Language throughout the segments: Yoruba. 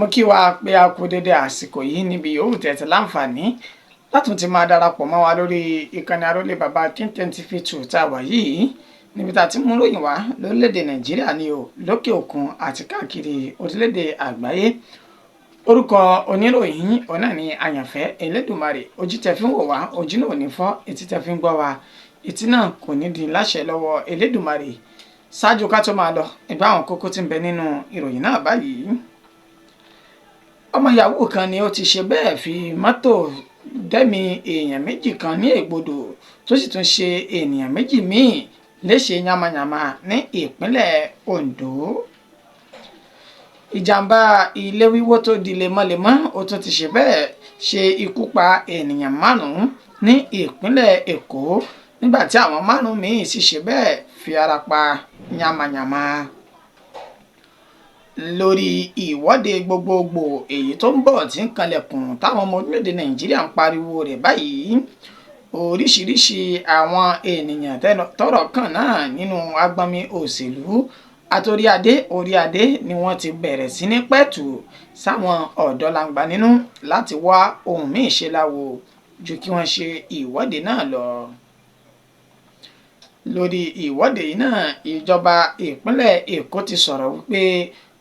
mo kí wa pé a kú dédé àsìkò yìí níbi yòówù tẹ̀tẹ̀ láǹfààní látún ti máa darapọ̀ mọ́ wa lórí ìkànnì Arólé Bàbá Akin TV2 tá a wà yìí níbi tá a ti mú ròyìn wá lórílẹ̀‐èdè Nàìjíríà ni o lókè òkun àti káàkiri orílẹ̀‐èdè àgbáyé. Orúkọ oníròyìn ọ̀nà ni Àyànfẹ́ Elédùmarè. Ojú tẹ́ fi ń wò wá ojú náà ò ní fọ́, etí tẹ́ fi ń gbọ́ wa etí náà kò ní di láṣẹ lọ́wọ́ Elédùmarè. Ṣáájú ká tó máa lọ ẹgbẹ́ àwọn kókó tí ń bẹ nínú ìròyìn náà báyìí. Ọmọ yahoo kan ni ó ti ṣe bẹ́ẹ̀ fi mọ́tò dẹ́mi èèyàn méjì kan ní ègbodò tó sì tún ṣe ènìyàn méjì míì léṣe yamayama ní ìpínlẹ̀ Ondo. Ìjàmbá ilé wíwó tó di lemọ́lemọ́ ó tún ti ṣe bẹ́ẹ̀ ṣe ikú pa ènìyàn 5 ní ìpínlẹ̀ Èkó nígbà tí àwọn 5 míì sì ṣe bẹ́ẹ̀ fi ara pa yamayama. Lórí ìwọ́de gbogbogbò èyí tó ń bọ̀ tí ń kanlẹ̀kùn táwọn ọmọ orílẹ̀-èdè Nàìjíríà ń pariwo rẹ̀ báyìí, oríṣiríṣi àwọn ènìyàn tọ́rọ̀ kàn náà nínú agbami òṣèlú àtòrí adé orí adé ni wọ́n ti bẹ̀rẹ̀ sí ní pẹ̀tù sáwọn ọ̀dọ́langba nínú láti wá ohun míì ṣe láwo ju kí wọ́n ṣe ìwọ́de náà lọ. Lórí ìwọ́de yìí náà, ìjọba ìpínlẹ̀ Èkó ti sọ̀rọ̀ wípé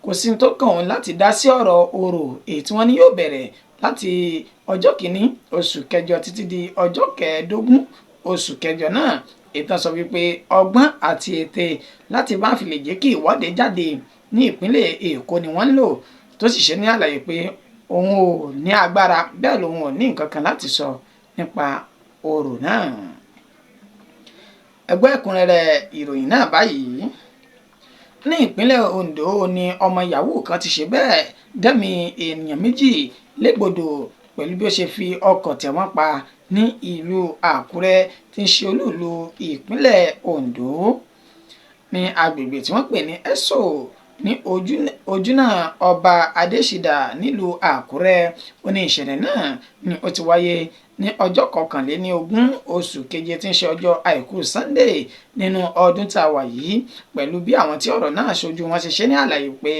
kò sí tó kàn wọ́n láti dá sí ọ̀rọ̀ orò èyí tí wọ́n ní yóò bẹ̀rẹ̀ láti ọjọ́ 1 oṣù kẹjọ títí di ọjọ́ 15 oṣù kẹjọ náà. Ìtàn sọ wípé ọgbọ́n àti ète láti bá fi lè jẹ́ kí ìwọ́de jáde ní ìpínlẹ̀ Èkó ni wọ́n ń lò, tó sì ṣe ní àlàyé pé òun ò ní agbára bẹ́ẹ̀ lòun ò ní nǹkan kan láti sọ nípa orò náà. Ẹgbẹ́ ẹ̀kúnrẹ́rẹ́ ìròyìn náà báyìí. Ní ìpínlẹ̀ Ondo ni ọmọ yahoo kan ti ṣe bẹ́ẹ̀ dẹ́mi ènìyàn méjì légbodò pẹ̀lú bí ó ṣe fi ọkọ̀ tẹ̀ wọ́n pa ní ìlú Àkúrẹ́ tí ń ṣe olúùlú ìpínlẹ̀ Ondo ní agbègbè tí wọ́n pè ní Eso ní ojúnà Ọba Adésídà nílùú Àkúrẹ́. Ó ní ìṣẹ̀lẹ̀ náà ni ó ti wáyé ní ọjọ́ 21 oṣù keje tí ń ṣe ọjọ́ àìkú Sunday nínú ọdún tá a wà yìí, pẹ̀lú bí àwọn tí ọ̀rọ̀ náà ṣojú wọn ṣe ṣe ní àlàyé pé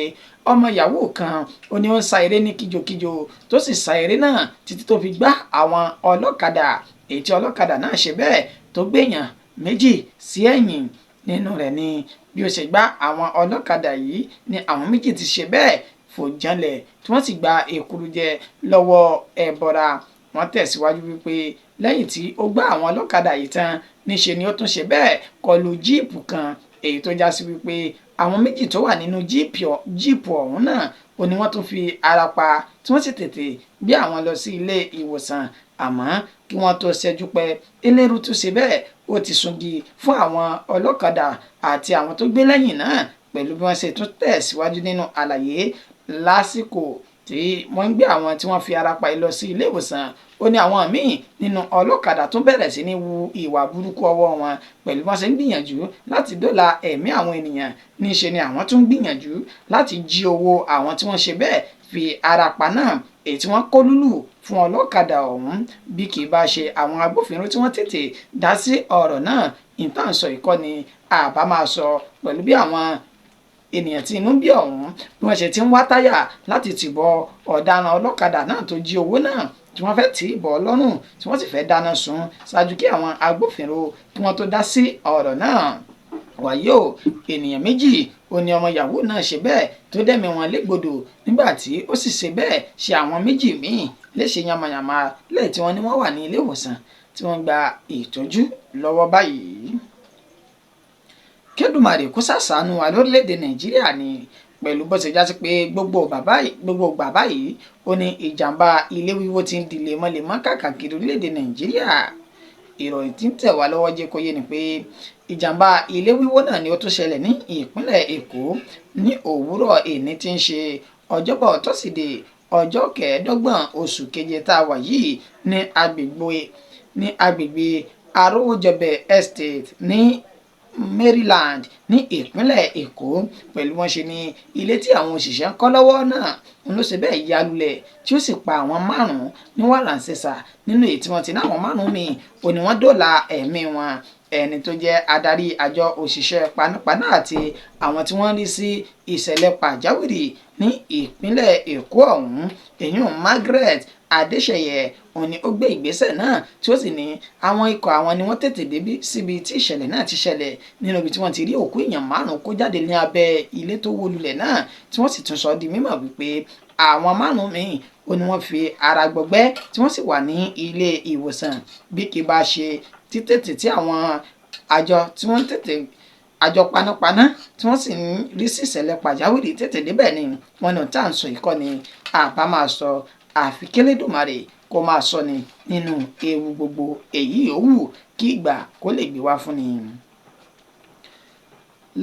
ọmọ yahoo kan ó ní ó ń sa eré ní kíjokíjo tó sì sa eré náà títí tó fi gbá àwọn ọlọ́kadà, èyí tí ọlọ́kadà náà ṣe bẹ́ẹ̀ tó gbéyàn 2 sí ẹ̀yìn. Nínú rẹ̀ ni bí ó ṣe gbá àwọn ọlọ́kadà yìí ni àwọn 2 ti ṣe bẹ́ẹ̀ fò janlẹ̀ tí wọ́n sì gba èkúrújẹ lọ́wọ́ ẹbọra. Wọ́n tẹ̀síwájú wípé lẹ́yìn tí ó gbá àwọn ọlọ́kadà yìí tán níṣe ni ó tún ṣe bẹ́ẹ̀ kọlu jíìpù kan, èyí tó já sí wípé àwọn 2 tó wà nínú jíìpù ọ̀hún náà ó ní wọ́n tún fi ara pa tí wọ́n sì tètè gbé àwọn lọ sí ilé ìwòsàn. Àmọ́ kí wọ́n tó ṣẹ́jú pẹ́, eléru tún ṣe bẹ́ẹ̀ ó ti sungi fún àwọn ọlọ́kadà àti àwọn tó gbé lẹ́yìn náà, pẹ̀lú bí wọ́n ṣe tún tẹ̀síwájú nínú àlàyé lásìkò tí wọ́n ń gbé àwọn tí wọ́n fi ara pa lọ sí ilé ìwòsàn. Ó ní àwọn míì nínú ọlọ́kadà tó bẹ̀rẹ̀ sí ní wu ìwà burúkú ọwọ́ wọn pẹ̀lú bí wọ́n ṣe ń gbìyànjú láti dóòlà ẹ̀mí àwọn ènìyàn. Níṣe ni àwọn tún gbìyànjú láti jí owó àwọn tí wọ́n ṣe bẹ́ẹ̀ fi ara pa náà, èyí tí wọ́n kó lùlù fún ọlọ́kadà ọ̀hún. Bí kì í bá ṣe àwọn agbófinró tí wọ́n tètè dá sí ọ̀rọ̀ náà, ìtànsọ ìkọ́ni àbá máa sọ, pẹ̀lú bí àwọn ènìyàn tí inú bí ọ̀hún bí wọ́n ṣe ti ń wá táyà láti tìbọ̀ ọ̀daràn ọlọ́kadà náà tó jí owó náà, tí wọ́n fẹ́ tì í bọ̀ lọ́rùn tí wọ́n sì fẹ́ dáná sun ṣáájú kí àwọn agbófinró kí wọ́n tó dá sí ọ̀rọ̀ náà. Wàyí o, ènìyàn 2 ó ní ọmọ yahoo náà ṣe bẹ́ẹ̀ tó dẹ́mi wọn légbodò nígbà tí ó sì ṣe bẹ́ẹ̀ ṣe àwọn 2 míì léṣe yamayama lẹ́yìn tí wọ́n ní wọ́n wà ní ilé ìwòsàn tí wọ́n gba ìtọ́jú lọ́wọ́ báyìí. Kẹ́dùmarè kó ṣàṣàánú wa lórílẹ̀‐èdè Nàìjíríà ni, pẹ̀lú bó ṣe já sí pé gbogbo gbà báyìí ó ní ìjàmbá ilé wíwó ti ń di lemọ́lemọ́ káàkiri orílẹ̀‐èdè Nàìjíríà. Ìròyìn tí ń tẹ̀ wá lọ́wọ́ jẹ́ kó yé ni pé ìjàmbá ilé wíwó náà ni ó tún ṣẹlẹ̀ ní ìpínlẹ̀ Èkó ní òwúrọ̀ èní tí ń ṣe ọjọ́bọ̀ tọ́sídẹ̀ẹ́ ọjọ́ 25 oṣù keje tá a wà yìí ní agbègbè Arówójọbẹ̀ Estate ní Maryland ní ìpínlẹ̀ Èkó pẹ̀lú wọn ṣe ní ilé tí àwọn òṣìṣẹ́ ń kọ́ lọ́wọ́ náà ló ṣe bẹ́ẹ̀ ya lulẹ̀ tí ó sì pa àwọn márùn-ún ní wàràǹṣeṣà nínú èyí tí wọ́n ti ní àwọn márùn-ún míì ò ní wọ́n dóòlà ẹ̀mí wọn. Ẹni tó jẹ́ adarí àjọ òṣìṣẹ́ panápaná àti àwọn tí wọ́n rí sí ìṣẹ̀lẹ̀ pàjáwìrì ní ìpínlẹ̀ Èkó ọ̀hún èyún Margaret Adéṣeyẹ òun ni ó gbé ìgbésẹ̀ náà tí ó sì ní àwọn ikọ̀ àwọn ni wọ́n tètè débí síbi tí ìṣẹ̀lẹ̀ náà ti ṣẹlẹ̀ nínú ibi tí wọ́n ti rí òkú èèyàn márùn-ún kó jáde ní abẹ́ ilé tó wó lulẹ̀ náà tí wọ́n sì tún sọ di mímọ̀ wípé àwọn márùn-ún míì ó ní wọ́n fi ara gbọgbẹ́ tí wọ́n sì wà ní ilé ìwòsàn bí kì bá ṣe títètè tí àwọn àjọ panápaná tí wọ́n sì ń rí sí ìṣẹ̀lẹ̀ pàjáwìrì tètè débẹ̀ ni wọ́n náà tá à ń sọ ìkọ́ni àbá máa sọ àfi k'Elédùmarè kó máa sọ ni nínú ewu gbogbo èyí yòówù kí ìgbà kó lè gbé wá fún ni.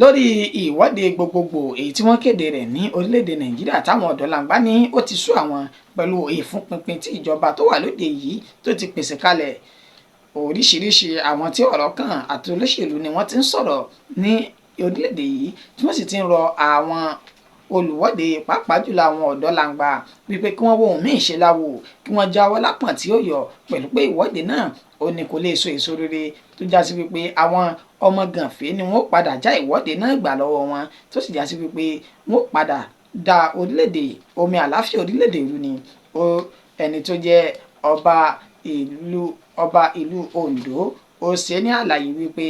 Lórí ìwọ́de gbogbogbò èyí tí wọ́n kéde rẹ̀ ní orílẹ̀-èdè Nàìjíríà táwọn ọ̀dọ́langba ní ó ti sú àwọn pẹ̀lú ìfúnpinpin tí ìjọba tó wà lóde yìí tó ti pèsè kalẹ̀. Oríṣiríṣi àwọn tí ọ̀rọ̀ kàn àti olóṣèlú ni wọ́n ti ń sọ̀rọ̀ ní orílẹ̀-èdè yìí tí wọ́n sì ti ń rọ àwọn olùwọ́de pàápàá jùlọ àwọn ọ̀dọ́langba wípé kí wọ́n wo ohun míì ṣe láwo kí wọ́n jáwọ́ lápọ̀n tí ó yọ pẹ̀lú pé ìwọ́de náà ó ní kò lè so èso rere tó já sí wípé àwọn ọmọ gànfẹ́ ni wọ́n padà já ìwọ́de náà gbà lọ́wọ́ wọn tó sì já sí wípé wọ́n padà da orílẹ̀-èdè omi àláfíà orílẹ̀-èdè ìlú ni ẹni tó jẹ́ ọba ìlú Ondo ó ṣe ní àlàyé wípé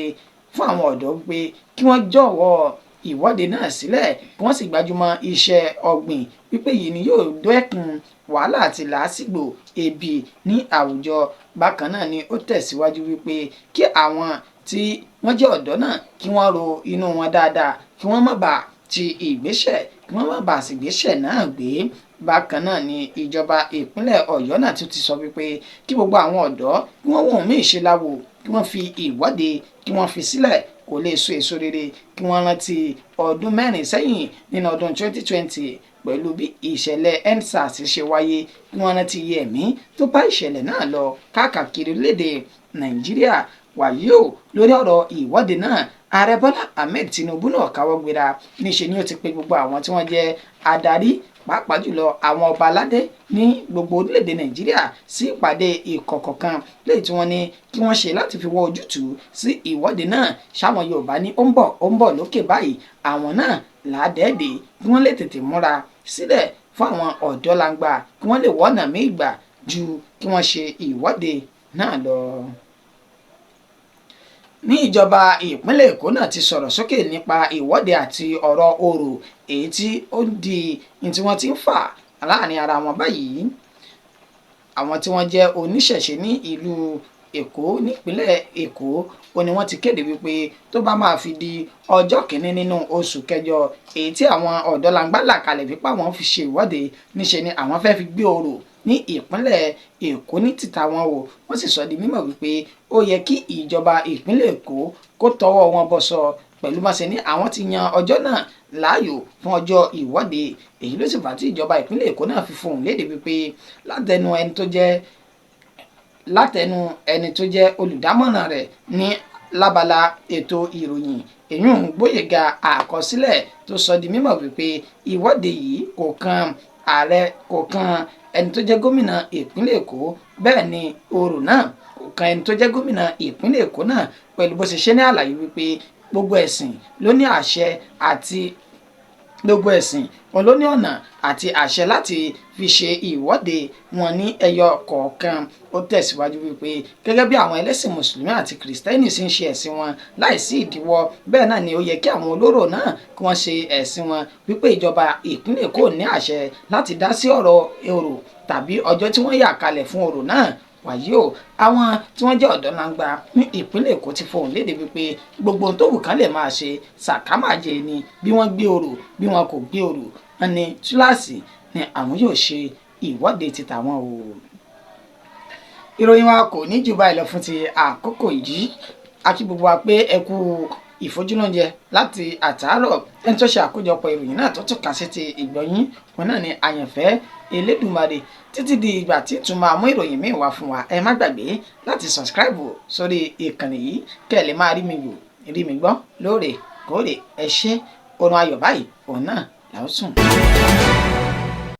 fún àwọn ọ̀dọ́ wípé kí wọ́n jọ̀wọ́ ìwọ́de náà sílẹ̀ kí wọ́n sì gbájúmọ́ iṣẹ́ ọ̀gbìn wípé yìí ni yóò dẹ́kun wàhálà àti làásìgbò ebi ní àwùjọ. Bákan náà ni ó tẹ̀síwájú wípé kí àwọn tí wọ́n jẹ́ ọ̀dọ́ náà kí wọ́n ro inú wọn dáadáa kí wọ́n má bàa ti ìgbésẹ̀ kí wọ́n má bàa sì ìgbésẹ̀ náà gbé. Bákan náà ni ìjọba ìpínlẹ̀ Ọ̀yọ́ náà tún ti sọ wípé kí gbogbo àwọn ọ̀dọ́ kí wọ́n wọ̀n mí ìṣe láwo kí wọ́n fi ìwọ́de kí wọ́n fi sílẹ̀ kò lè so èso rere kí wọ́n rántí ọdún 4 sẹ́yìn nínú ọdún 2020 pẹ̀lú bí ìṣẹ̀lẹ̀ EndSARS ṣe wáyé kí wọ́n rántí iye ẹ̀mí tó bá ìṣẹ̀lẹ̀ náà lọ káàkiri orílẹ̀-èdè Nàìjíríà. Wàyí o lórí ọ̀rọ̀ ìwọ́de náà ààrẹ Bọ́lá Ahmed Tinubu náà káwọ́ gbéra níṣe ni ó ti pe gbogbo àwọn tí wọ́n jẹ́ adarí pàápàá jùlọ àwọn ọba aládé ní gbogbo orílẹ̀-èdè Nàìjíríà sí ìpàdé ìkọ̀kọ̀ kan léyìí tí wọ́n ní kí wọ́n ṣe láti fi wọ́ ojútùú sí ìwọ́de náà. Ṣáwọn Yorùbá ní ó ń bọ̀ lókè báyìí àwọn náà làádẹ́ẹ̀dẹ́ kí wọ́n lè tètè múra sílẹ̀ fún àwọn ọ̀dọ́langba kí wọ́n lè wọ́nà mí ìgbà ju kí wọ́n ṣe ìwọ́de náà lọ. Ní ìjọba ìpínlẹ̀ Èkó náà ti sọ̀rọ̀ sókè nípa ìwọ́de àti ọ̀rọ̀ orò èyí tí ó di ní tí wọ́n ti ń fà láàrin ara wọn báyìí. Àwọn tí wọ́n jẹ́ oníṣẹ̀ṣe ní ìlú Èkó nípínlẹ̀ Èkó ó ní wọ́n ti kéde wípé tó bá máa fi di ọjọ́ kìíní nínú oṣù kẹjọ èyí tí àwọn ọ̀dọ́langba là kalẹ̀ wípé àwọn fi ṣe ìwọ́de níṣe ni àwọn fẹ́ fi gbé orò ní ìpínlẹ̀ Èkó ní títà wọn o. Wọ́n sì sọ di mímọ̀ wípé ó yẹ kí ìjọba ìpínlẹ̀ Èkó kó tọwọ́ wọn bọ̀ sọ pẹ̀lú bá ṣe ní àwọn ti yan ọjọ́ náà láàyò fún ọjọ́ ìwọ́de. Èyí ló sì fà tí ìjọba ìpínlẹ̀ Èkó náà fi fohùn léde wípé látẹnu ẹni tó jẹ́ olùdámọ̀ràn rẹ̀ ní lábala ètò ìròyìn èyún Gbóyèga Àkọsílẹ̀ tó sọ di mímọ̀ wípé ìwọ́de yìí kò kan ààrẹ kò kan ẹni tó jẹ́ gómìnà ìpínlẹ̀ Èkó bẹ́ẹ̀ ni orò náà kò kan ẹni tó jẹ́ gómìnà ìpínlẹ̀ Èkó náà pẹ̀lú bó ṣe ṣe ní àlàyé wípé gbogbo ẹ̀sìn ló ní àṣẹ àti gbogbo ẹ̀sìn wọn ló ní ọ̀nà àti àṣẹ láti fi ṣe ìwọ́de wọn ní ẹyọ kọ̀ọ̀kan. Ó tẹ̀síwájú wípé gẹ́gẹ́ bí àwọn ẹlẹ́sìn mùsùlùmí àti kìrìsìtẹ́nì sì ń ṣe ẹ̀sìn wọn láìsí ìdíwọ́ bẹ́ẹ̀ náà ni ó yẹ kí àwọn olóró náà kí wọ́n ṣe ẹ̀sìn wọn wípé ìjọba ìpínlẹ̀ Èkó ní àṣẹ láti dá sí ọ̀rọ̀ orò tàbí ọjọ́ tí wọ́n yà kalẹ̀ fún orò náà. Wàyí o àwọn tí wọ́n jẹ́ ọ̀dọ́langba ní ìpínlẹ̀ Èkó ti fohùn léde wípé gbogbo ohun tó wù kán lè máa ṣe sàkámàjẹ ni bí wọ́n gbé orò bí wọ́n kò gbé orò wọn ni túláàsì ni àwọn yóò ṣe ìwọ́de ti tàwọn o. Ìròyìn wa kò ní jù báyìí lọ fún ti àkókò yìí. A kí gbogbo wa pé ẹ kú ìfojúlóúnjẹ láti àtàárọ̀ ẹni tó ṣe àkójọpọ̀ ìròyìn náà tó tún kà sí ti ìgbọ̀nyín wọn náà ni àyànfẹ́ Elédùmarè títí di ìgbà tí tún máa mú ìròyìn míì wá fún wa ẹ má gbàgbé láti subscribe sórí ìkànnì yìí kẹ́ ẹ lè máa rí mi wò rí mi gbọ́ lóòrèkóòrè. Ẹ ṣé, oorun ayọ̀ báyìí òun náà là ó sùn.